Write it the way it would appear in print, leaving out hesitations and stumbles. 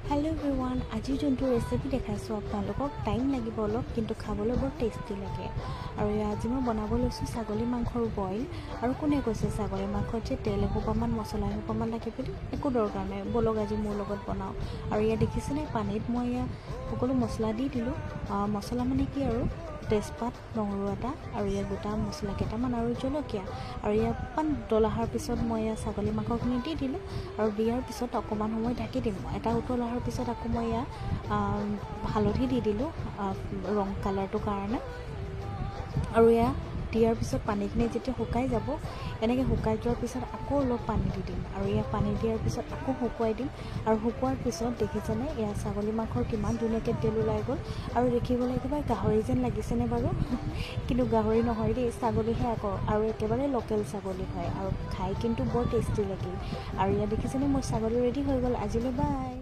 Hello everyone आज जो recipe देखाइছোঁ আপোনালোকক টাইম লাগিব অলপ কিন্তু খাবলৈ বৰ টেষ্টি লাগে আৰু আজি মই বনাব লৈছোঁ ছাগলী মাংসৰ বইল আৰু কোনে কৈছে ছাগলী মাংসত যে তেল এসোপামান মছলা এসোপামান লাগে বুলি একো দৰকাৰ নাই বলক আজি মোৰ লগত বনাওঁ আৰু ইয়াত দেখিছেনে পানীত মই সকলো মছলা দি দিলোঁ মছলা মানে কি আৰু তেজপাত নহৰু এটা আৰু ইয়াত গোটা মছলা কেইটামান আৰু জলকীয়া আৰু ইয়াত অকণমান উতল অহাৰ পিছত মই ছাগলী মাংসখিনি দি দিলোঁ আৰু দিয়াৰ পিছত অকণমান সময় ঢাকি দিম এটা উতল অহাৰ পিছত আকৌ মই হালধি দি দিলোঁ ৰং কালাৰটোৰ কাৰণে আৰু দিয়াৰ পিছত পানীখিনি যেতিয়া শুকাই যাব এনেকৈ শুকাই যোৱাৰ পিছত আকৌ অলপ পানী দি দিম আৰু পানী দিয়াৰ পিছত আকৌ শুকুৱাই দিম আৰু শুকুৱাৰ পিছত দেখিছেনে ছাগলী মাংসৰ কিমান ধুনীয়াকৈ তেল ওলাই গ'ল আৰু দেখিবলৈ একেবাৰে গাহৰি যেন লাগিছেনে বাৰু কিন্তু গাহৰি নহয় দেই ছাগলীহে আকৌ আৰু একেবাৰে লোকেল ছাগলী হয় আৰু খাই কিন্তু বৰ টেষ্টি লাগিল আৰু দেখিছেনে মোৰ ছাগলী ৰেডি হৈ গ'ল আজিলৈ বাই।